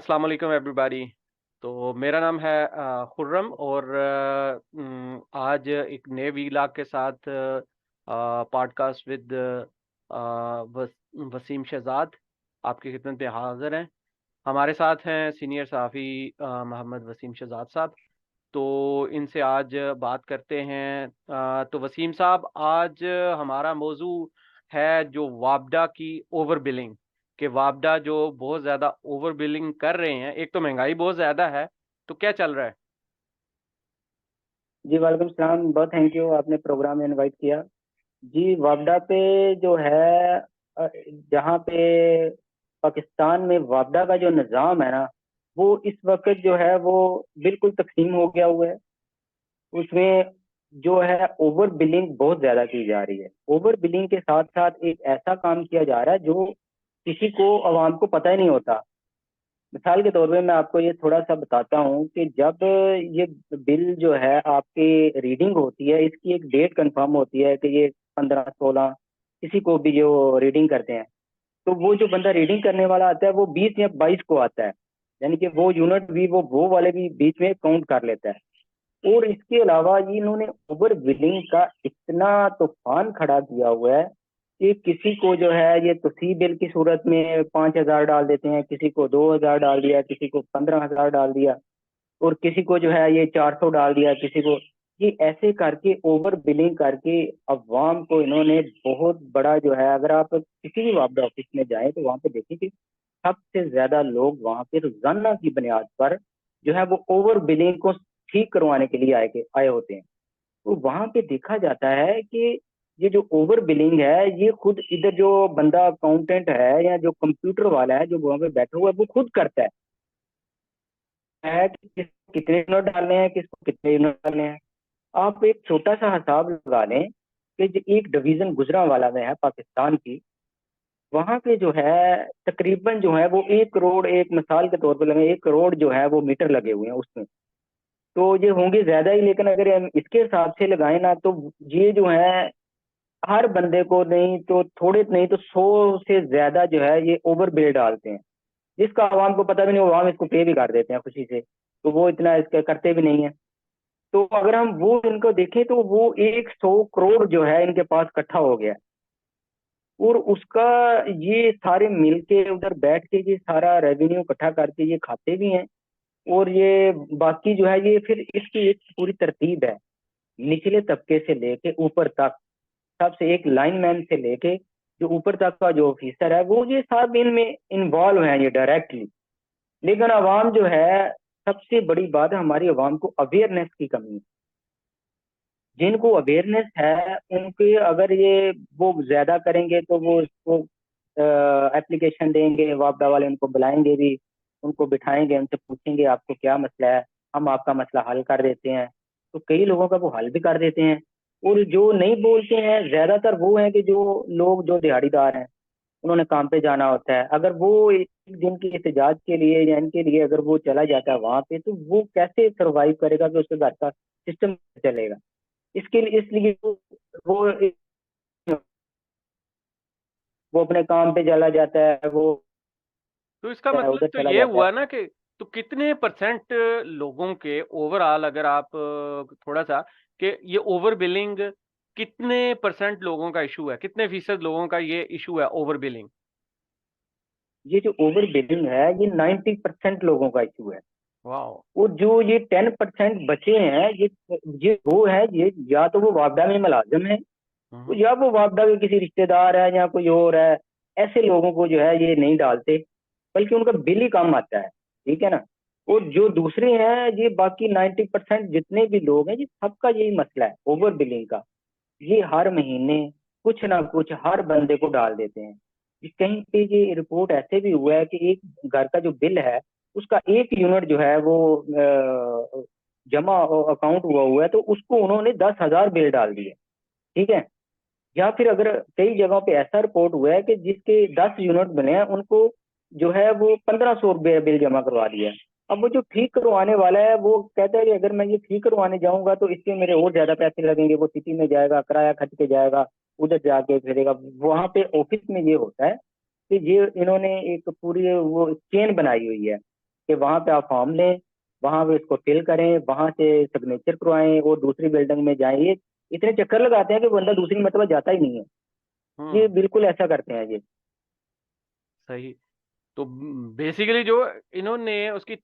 अस्सलाम वालेकुम एवरीबॉडी। तो मेरा नाम है खुर्रम और आज एक नए व्लॉग के साथ पॉडकास्ट विद वसीम शहजाद आपकी खिदमत में हाज़िर हैं। हमारे साथ हैं सीनियर सहाफ़ी मोहम्मद वसीम शहजाद साहब। तो इनसे आज बात करते हैं। तो वसीम साहब, आज हमारा मौज़ू है जो वापडा की ओवर बिलिंग, कि वापडा जो बहुत ज़्यादा ओवर बिलिंग कर रहे हैं। एक तो महँगाई बहुत ज़्यादा है, तो क्या चल रहा है? जी वालेकुम सलाम। बहुत थैंक यू, आपने प्रोग्राम में इनवाइट किया। जी वापडा पे जो है, जहाँ पे पाकिस्तान में वापडा का जो निज़ाम है ना, वो इस वक्त जो है वो बिल्कुल तकसीम हो गया हुआ है। उसमें जो है ओवर बिलिंग बहुत ज़्यादा की जा रही है। ओवर बिलिंग के साथ साथ एक ऐसा काम किया जा रहा है जो किसी को आवाम को पता ही नहीं होता। मिसाल के तौर पे मैं आपको ये थोड़ा सा बताता हूँ कि जब ये बिल जो है आपकी रीडिंग होती है, इसकी एक डेट कंफर्म होती है कि ये 15-16 किसी को भी जो रीडिंग करते हैं, तो वो जो बंदा रीडिंग करने वाला आता है वो 20 या 22 को आता है। यानी कि वो यूनिट भी वो वाले भी बीच में काउंट कर लेता है। और इसके अलावा ये इन्होंने ओवर बिलिंग का इतना तूफान खड़ा किया हुआ है कि किसी को जो है ये तोसी बिल की सूरत में 5,000 डाल देते हैं, किसी को 2,000 डाल दिया, किसी को 15,000 डाल दिया, और किसी को जो है ये 400 डाल दिया, किसी को ये ऐसे करके ओवर बिलिंग करके अवाम को इन्होंने बहुत बड़ा जो है, अगर आप किसी भी वापडा ऑफिस में जाएं तो वहां पे देखें कि सबसे ज्यादा लोग वहां पे रोजाना की बुनियाद पर जो है वो ओवर बिलिंग को ठीक करवाने के लिए आए होते हैं। तो वहां पे देखा जाता है कि ये जो ओवर बिलिंग है ये खुद इधर जो बंदा अकाउंटेंट है या जो कंप्यूटर वाला है जो वहां पे बैठा हुआ है वो खुद करता है कि किसको कितने यूनिट डालने हैं, किसको कितने यूनिट डालने हैं। आप एक छोटा सा हिसाब लगा लें कि जो एक डिवीजन गुजरांवाला में है पाकिस्तान की, वहां पे जो है तकरीबन जो है वो 1 करोड़, एक मिसाल के तौर पर लगे 1 करोड़ जो है वो मीटर लगे हुए हैं उसमें। तो ये होंगे ज्यादा ही, लेकिन अगर हम इसके हिसाब से लगाए ना तो ये जो है हर बंदे को नहीं तो थोड़े नहीं तो 100 से ज्यादा जो है ये ओवर बिल डालते हैं, जिसका आवाम को पता भी नहीं, वो आवाम इसको पे भी कर देते हैं खुशी से। तो वो इतना इसका करते भी नहीं है। तो अगर हम वो इनको देखें तो वो 100 करोड़ जो है इनके पास इकट्ठा हो गया। और उसका ये सारे मिलके उधर बैठ के ये सारा रेवेन्यू इकट्ठा करके ये खाते भी हैं। और ये बाकी जो है ये फिर इसकी एक पूरी तरतीब है, निचले तबके से लेके ऊपर तक, सबसे एक लाइनमैन से लेके जो ऊपर तक का जो ऑफिसर है वो ये सब इनमें इन्वॉल्व है ये डायरेक्टली। लेकिन अवाम जो है, सबसे बड़ी बात है हमारी अवाम को अवेयरनेस की कमी है। जिनको अवेयरनेस है उनके अगर ये वो ज्यादा करेंगे तो वो इसको एप्लीकेशन देंगे, वापडा वाले उनको बुलाएंगे भी, उनको बिठाएंगे, उनसे पूछेंगे आपको क्या मसला है, हम आपका मसला हल कर देते हैं। तो कई लोगों का वो हल भी कर देते हैं। और जो नहीं बोलते हैं ज्यादातर वो हैं कि जो लोग जो दिहाड़ीदार हैं, उन्होंने काम पे जाना होता है। अगर वो एक दिन की एहतजाज के लिए या इनके लिए अगर वो चला जाता है वहां पे, तो वो कैसे सरवाइव करेगा कि उसके घर का सिस्टम चलेगा। इसके लिए इसलिए वो वो अपने काम पे चला जाता है, वो तो इसका मतलब उधर तो चला ये जाता है। हुआ ना कि तो कितने परसेंट लोगों के ओवरऑल, अगर आप थोड़ा-सा, कि ये ओवर बिलिंग कितने परसेंट लोगों का इश्यू है? कितने फीसद लोगों का ये इश्यू है ओवर बिलिंग? ये जो ओवर बिलिंग है ये 90% लोगों का इशू है। वाओ! और जो ये 10% बचे हैं, ये वो है, ये या तो वो वापडा में मुलाजिम है, हुँ, तो हुँ। या वो वापडा के किसी रिश्तेदार है या कोई और है। ऐसे लोगों को जो है ये नहीं डालते, बल्कि उनका बिल ही कम आता है। ठीक है ना। और जो दूसरे हैं ये बाकी 90% जितने भी लोग हैं, ये सबका यही मसला है ओवर बिलिंग का। ये हर महीने कुछ ना कुछ हर बंदे को डाल देते हैं। ये कहीं पे ये रिपोर्ट ऐसे भी हुआ है कि एक घर का जो बिल है उसका एक यूनिट जो है वो जमा अकाउंट हुआ है, तो उसको उन्होंने 10,000 बिल डाल दिए। ठीक है। या फिर अगर कई जगहों पे ऐसा रिपोर्ट हुआ है कि जिसके 10 यूनिट बने हैं उनको जो है वो 1,500 रुपये बिल जमा करवा दिया है। अब वो जो ठीक करवाने वाला है वो कहता है कि अगर मैं ये ठीक करवाने जाऊंगा तो इसके मेरे और ज्यादा पैसे लगेंगे, वो सिटी में जाएगा, किराया खर्च के जाएगा, उधर जाके फिरेगा। वहां पे ऑफिस में ये होता है कि ये इन्होंने एक पूरी वो चेन बनाई हुई है कि वहां पे आप फॉर्म लें, वहां पे इसको फिल करें, वहां से सिग्नेचर करवाएं और दूसरी बिल्डिंग में जाएं। ये इतने चक्कर लगाते हैं कि बंदा दूसरी मरतबा जाता ही नहीं है। ये हम्म। बिल्कुल ऐसा करते हैं ये। सही। तो बेसिकली जो इन्होंने उसकी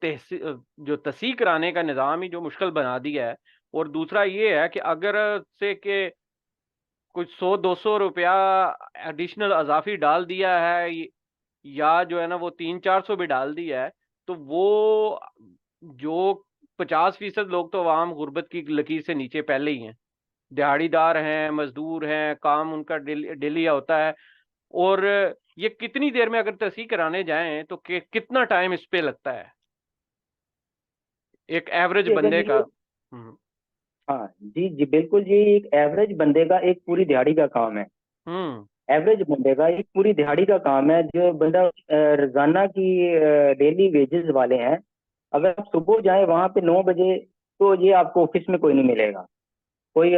जो तस्हीक कराने का निज़ाम ही जो मुश्किल बना दिया है। और दूसरा ये है कि अगर से कि कुछ 100-200 रुपया एडिशनल अजाफी डाल दिया है, या जो है ना वो 300-400 भी डाल दिया है, तो वो जो 50% लोग तो आवाम गुर्बत की लकीर से नीचे पहले ही हैं। दिहाड़ीदार हैं, मजदूर हैं, काम उनका डेली होता है। और ये कितनी देर में अगर तहसील कराने जाएं तो कितना टाइम इस पे लगता है एक एवरेज जी अगर बंदे का? ये, हम्म। हाँ जी जी बिल्कुल जी, एक एवरेज बंदे का एक पूरी दिहाड़ी का काम है। हम्म। एवरेज बंदे का एक पूरी दिहाड़ी का काम है। जो बंदा रोजाना की डेली वेजेस वाले हैं, अगर आप सुबह जाएं वहां पे 9 बजे, तो ये आपको ऑफिस में कोई नहीं मिलेगा। कोई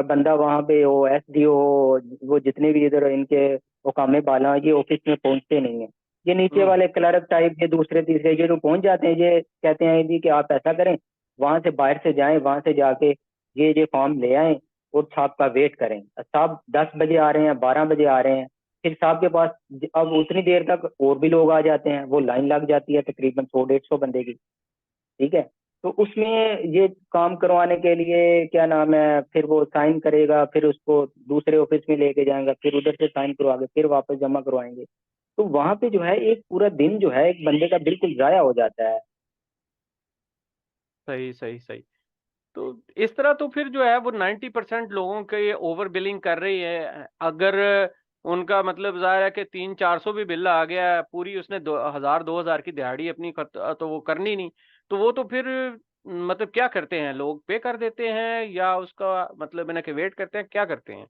बंदा वहां पे हो, एसडीओ हो, वो जितने भी इधर इनके हुकामे बाला हैं, ये ऑफिस में पहुंचते नहीं है। ये नीचे हम्म। वाले क्लर्क टाइप, ये दूसरे तीसरे ये जो पहुंच जाते हैं, ये कहते हैं जी कि आप ऐसा करें, वहां से बाहर से जाएं, वहां से जाके ये फॉर्म ले आएं और साहब का वेट करें। साहब 10 बजे आ रहे हैं, 12 बजे आ रहे हैं, फिर साहब के पास अब उतनी देर तक और भी लोग आ जाते हैं, वो लाइन लग जाती है तकरीबन 100-150 बंदे की। ठीक है। तो उसमें ये काम करवाने के लिए क्या नाम है, फिर वो साइन करेगा, फिर उसको दूसरे ऑफिस में लेके जाएगा, फिर उधर से साइन करवा के फिर वापस जमा करवाएंगे। तो वहां पे जो है एक पूरा दिन जो है एक बंदे का बिल्कुल जाया हो जाता है। सही सही सही। तो इस तरह तो फिर जो है वो 90% लोगों के ये ओवर बिलिंग कर रही है। अगर उनका मतलब जाहिर है कि 300-400 भी बिल आ गया है, पूरी उसने 1000-2000 की दिहाड़ी अपनी तो वो करनी नहीं। तो वो तो फिर मतलब क्या करते हैं लोग, पे कर देते हैं या उसका मतलब है ना कि वेट करते हैं, क्या करते हैं?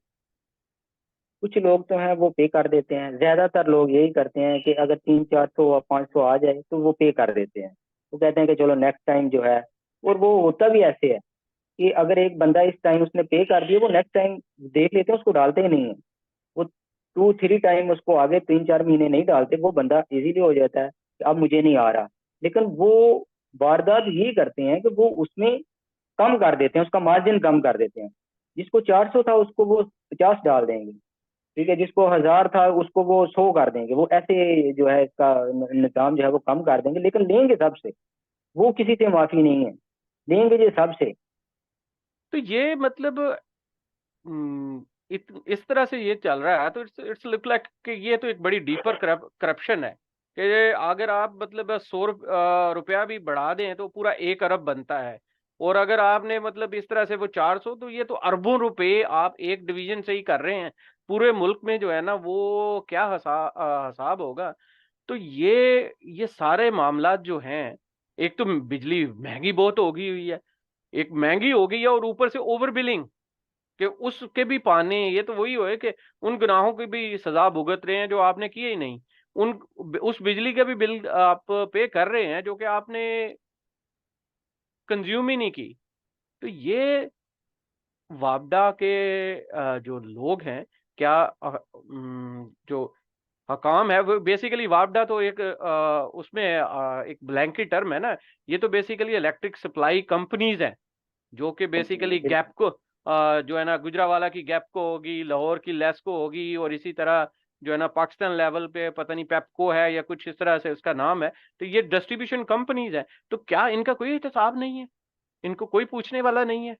कुछ लोग तो हैं वो पे कर देते हैं, ज्यादातर लोग यही करते हैं कि अगर 300-400 500 आ जाए तो वो पे कर देते हैं। वो कहते हैं कि चलो नेक्स्ट टाइम जो है, और वो होता भी ऐसे है कि अगर एक बंदा इस टाइम उसने पे कर दिया, वो नेक्स्ट टाइम देख लेते हैं उसको डालते ही नहीं है। वो 2-3 टाइम उसको आगे 3-4 महीने नहीं डालते, वो बंदा इजीली हो जाता है कि अब मुझे नहीं आ रहा। लेकिन वो वारदात ये करते हैं कि वो उसमें कम कर देते हैं, उसका मार्जिन कम कर देते हैं। जिसको 400 था उसको वो 50 डाल देंगे। ठीक है, जिसको 1000 था उसको वो 100 कर देंगे। वो ऐसे जो है इसका निजाम जो है वो कम कर देंगे, लेकिन लेंगे सबसे। वो किसी से माफी नहीं है, लेंगे जी सबसे। तो ये मतलब इस तरह से ये चल रहा है, तो इट्स इट्स लुक लाइक कि ये तो एक बड़ी डीपर करप्शन है। कि अगर आप मतलब 100 रुपया भी बढ़ा दें तो पूरा 1 अरब बनता है। और अगर आपने मतलब इस तरह से वो 400, तो ये तो अरबों रुपए आप एक डिवीजन से ही कर रहे हैं। पूरे मुल्क में जो है ना वो क्या हिसाब होगा। तो ये सारे मामलात जो हैं, एक तो बिजली महंगी बहुत होगी हुई है, एक महंगी हो गई है, और ऊपर से ओवर बिलिंग कि उसके भी पाने, ये तो वही है कि उन गुनाहों की भी सजा भुगत रहे हैं जो आपने किए ही नहीं। उन उस बिजली का भी बिल आप पे कर रहे हैं जो कि आपने कंज्यूम ही नहीं की। तो ये वापडा के जो लोग हैं, क्या जो हकाम है वो बेसिकली, वापडा तो एक उसमें एक ब्लैंकेट टर्म है ना। ये तो बेसिकली इलेक्ट्रिक सप्लाई कंपनीज हैं जो कि कंपनी है बेसिकली बिल्कुल। गैपको, जो है ना गुजरावाला की गैपको होगी, लाहौर की लेस्को होगी, और इसी तरह जो है ना पाकिस्तान लेवल पे पता नहीं पेपको है या कुछ इस तरह से उसका नाम है। तो ये डिस्ट्रीब्यूशन कंपनीज है। तो क्या इनका कोई हिसाब नहीं है? इनको कोई पूछने वाला नहीं है?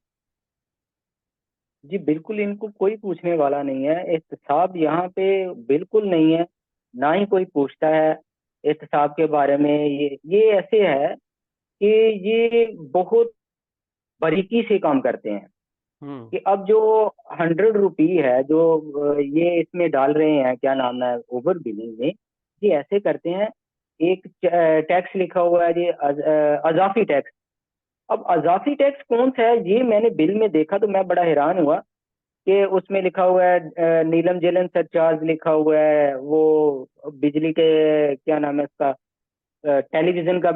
जी बिल्कुल, इनको कोई पूछने वाला नहीं है, एहतसाब यहाँ पे बिल्कुल नहीं है। ना ही कोई पूछता है एहतसाब के बारे में। ये ऐसे है कि ये बहुत बारीकी से काम करते हैं। हम्म। कि अब जो 100 रुपी है जो ये इसमें डाल रहे हैं, क्या नाम है, ओवर बिलिंग में, ये ऐसे करते हैं। एक टैक्स लिखा हुआ है जी, अजाफी टैक्स। अब अजाफी टैक्स कौन सा है, ये मैंने बिल में देखा तो मैं बड़ा हैरान हुआ कि उसमें लिखा हुआ है नीलम जलन सरचार्ज लिखा हुआ है, वो बिजली के क्या नाम है इसका, टेलीविजन का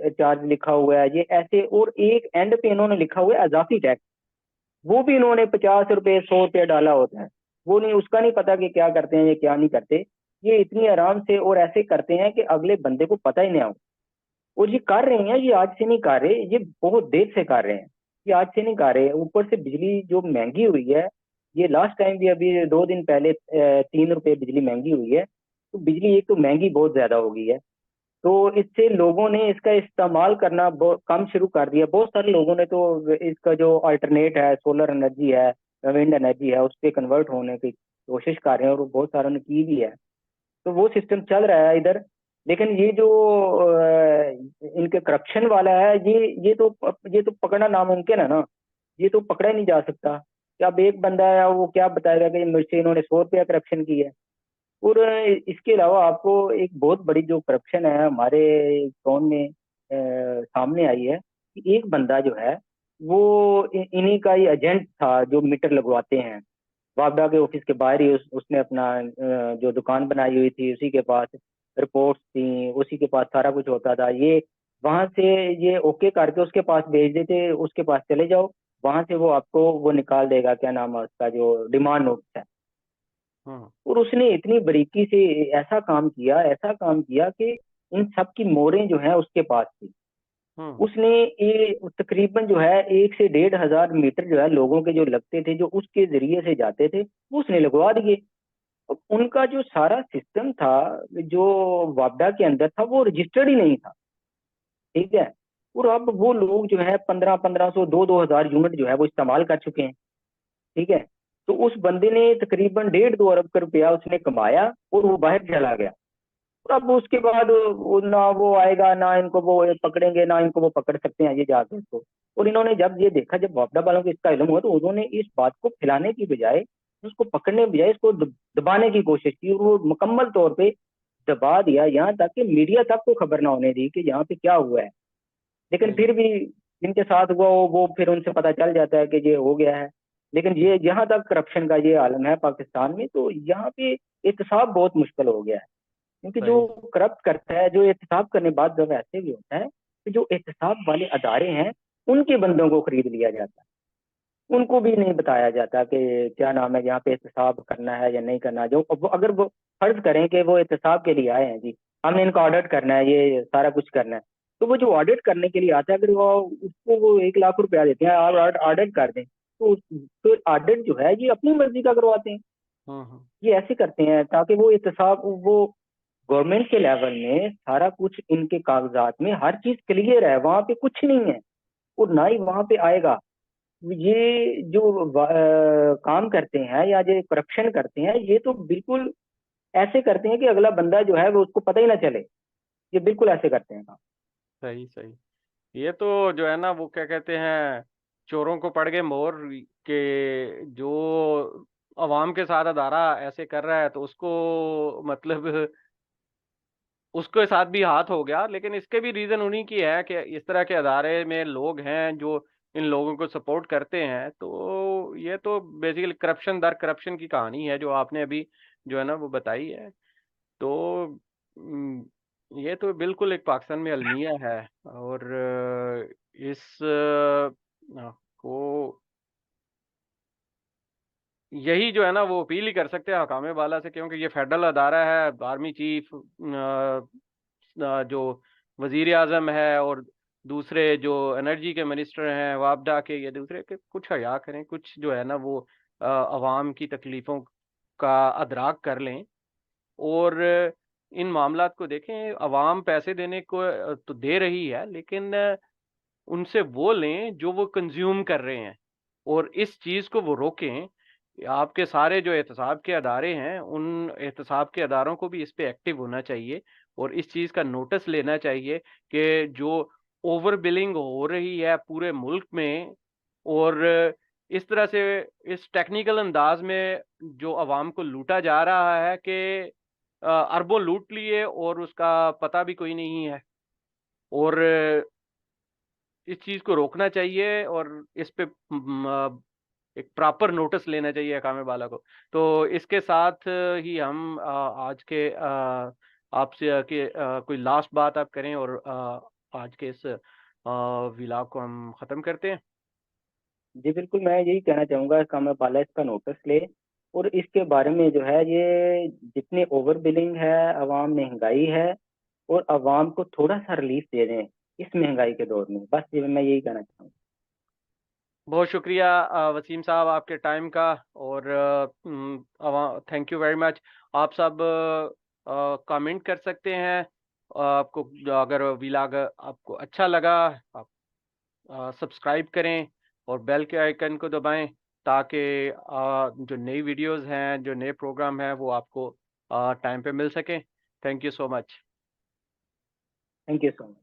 चार्ज लिखा हुआ है, ये ऐसे। और एक एंड पे इन्होंने लिखा हुआ है अजाफी टैक्स। वो भी इन्होंने 50 रुपये 100 रुपये डाला होता है। वो नहीं, उसका नहीं पता कि क्या करते हैं ये क्या नहीं करते। ये इतनी आराम से और ऐसे करते हैं कि अगले बंदे को पता ही नहीं हो। और ये कर रहे हैं, ये आज से नहीं कर रहे, ये बहुत देर से कर रहे हैं। ये आज से नहीं कर रहे। ऊपर से बिजली जो महंगी हुई है, ये लास्ट टाइम भी अभी 2 दिन पहले 3 रुपए बिजली महंगी हुई है। तो बिजली एक तो महंगी बहुत ज्यादा हो गई है। तो इससे लोगों ने इसका इस्तेमाल करना बहुत कम शुरू कर दिया। बहुत सारे लोगों ने तो इसका जो अल्टरनेट है, सोलर एनर्जी है, विंड एनर्जी है, उस पर कन्वर्ट होने की कोशिश कर रहे हैं, और बहुत सारों ने की भी है। तो वो सिस्टम चल रहा है इधर। लेकिन ये जो इनके करप्शन वाला है, ये तो पकड़ना नामुमकिन है ना। ये तो पकड़ा ही नहीं जा सकता कि अब एक बंदा है वो क्या बताएगा कि मुझसे इन्होंने 100 रुपया करप्शन की है। और इसके अलावा आपको एक बहुत बड़ी जो करप्शन है हमारे टाउन में सामने आई है कि एक बंदा जो है वो इन्हीं का ही एजेंट था, जो मीटर लगवाते हैं। वापडा के ऑफिस के बाहर ही उसने अपना जो दुकान बनाई हुई थी, उसी के पास रिपोर्ट्स थी, उसी के पास सारा कुछ होता था। ये वहां से ये ओके करके उसके पास भेज देते, उसके पास चले जाओ, वहां से वो आपको वो निकाल देगा, क्या नाम है उसका, जो डिमांड नोट है। हम्म। और उसने इतनी बारीकी से ऐसा काम किया, ऐसा काम किया कि इन सब की मोहरें जो है उसके पास थी। हम्म। उसने ये तकरीबन जो है 1 से 1,500 मीटर जो है लोगों के जो लगते थे, जो उसके जरिए से जाते थे, वो उसने लगवा दिए। अब उनका जो सारा सिस्टम था, जो वापडा के अंदर था, वो रजिस्टर्ड ही नहीं था। ठीक है। और अब वो लोग जो है 1500 1500 2 2 हजार यूनिट जो है वो इस्तेमाल कर चुके हैं। ठीक है। तो उस बंदे ने तकरीबन 1.5 2 अरब का रुपया उसने कमाया, और वो बाहर चला गया। और अब उसके बाद ना वो आएगा, ना इनको वो पकड़ेंगे, ना इनको वो पकड़ सकते हैं ये जाके इसको। और इन्होंने जब ये देखा, जब वापडा वालों को इसका इल्म हुआ, तो उन्होंने इस बात को फैलाने की बजाय, उसको पकड़ने की बजाय, इसको दबाने की कोशिश की, और वो मुकम्मल तौर पे दबा दिया, यहाँ तक कि मीडिया तक को खबर ना होने दी कि यहाँ पे क्या हुआ है। लेकिन सही। फिर भी जिनके साथ हुआ वो फिर उनसे पता चल जाता है कि ये हो गया है। लेकिन ये जहां तक करप्शन का ये आलम है पाकिस्तान में, तो यहाँ पे एहतसाब बहुत मुश्किल हो गया है। क्योंकि जो सही। करप्ट करता है, जो एहतसाब करने बाद जब ऐसे भी होता है कि जो एहतसाब वाले अदारे हैं, उनके बंदों को खरीद लिया जाता है। उनको भी नहीं बताया जाता कि क्या नाम है, यहाँ पे एहतसाब करना है या नहीं करना। जो अगर वो फर्ज करें कि वो एहतसाब के लिए आए हैं जी, हमने इनका ऑडिट करना है, ये सारा कुछ करना है, तो वो जो ऑडिट करने के लिए आता है, अगर वो उसको वो 1 लाख रुपया देते हैं, आप ऑडिट कर दें, तो फिर ऑडिट जो है ये अपनी मर्जी का करवाते हैं। हम्म। ये ऐसे करते हैं ताकि वो एहतसाब, वो गवर्नमेंट के लेवल में सारा कुछ इनके कागजात में हर चीज क्लियर है, वहां पे कुछ नहीं है, और ना ही वहां पे आएगा। ये जो काम करते हैं या जो करप्शन करते हैं, ये तो बिल्कुल ऐसे करते हैं कि अगला बंदा जो है वो उसको पता ही ना चले। ये बिल्कुल ऐसे करते हैं काम। सही। सही। ये तो जो है ना, वो क्या कहते हैं, चोरों को पड़ गए मोर के, जो अवाम के साथ अदारा ऐसे कर रहा है तो उसको मतलब उसके साथ भी हाथ हो गया। लेकिन इसके भी रीज़न उन्हीं की है कि इस तरह के अदारे में लोग हैं जो इन लोगों को सपोर्ट करते हैं। तो ये तो बेसिकली करप्शन दर करप्शन की कहानी है जो आपने अभी जो है ना वो बताई है। तो उम, ये तो बिल्कुल एक पाकिस्तान में अलमिया है। और इस को यही जो है ना वो अपील ही कर सकते हैं हकाम वाला से, क्योंकि ये फेडरल अदारा है। आर्मी चीफ जो वजीर आजम है, और दूसरे जो एनर्जी के मिनिस्टर हैं वापडा के, ये दूसरे के कुछ हया करें, कुछ जो है ना वो अवाम की तकलीफों का अदराक कर लें। और इन मामलात को देखें। अवाम पैसे देने को तो दे रही है, लेकिन उनसे वो लें जो वो कंज़्यूम कर रहे हैं, और इस चीज़ को वो रोकें। आपके सारे जो एहतसाब के अदारे हैं, उन एहतसाब के अदारों को भी इस पे एक्टिव होना चाहिए, और इस चीज़ का नोटिस लेना चाहिए कि जो ओवर बिलिंग हो रही है पूरे मुल्क में, और इस तरह से इस टेक्निकल अंदाज़ में जो अवाम को लूटा जा रहा है कि अरबों लूट लिए और उसका पता भी कोई नहीं है। और इस चीज़ को रोकना चाहिए, और इस पे एक प्रॉपर नोटिस लेना चाहिए हकाम बाला को। तो इसके साथ ही हम आज के आपसे कोई लास्ट बात आप करें, और आज के इस व्लॉग को हम ख़त्म करते हैं। जी बिल्कुल, मैं यही कहना चाहूंगा कि हमें पाला इसका नोटिस ले, और इसके बारे में जो है, ये जितनी ओवर बिलिंग है, अवाम महंगाई है, और आवाम को थोड़ा सा रिलीफ दे दें इस महंगाई के दौर में। बस ये मैं यही कहना चाहूँगा। बहुत शुक्रिया वसीम साहब आपके टाइम का, और थैंक यू वेरी मच। आप सब कमेंट कर सकते हैं। आपको अगर व्लॉग आपको अच्छा लगा, आप सब्सक्राइब करें और बेल के आइकन को दबाएं, ताकि जो नई वीडियोस हैं, जो नए प्रोग्राम हैं, वो आपको टाइम पे मिल सकें। Thank you so much. Thank you so much.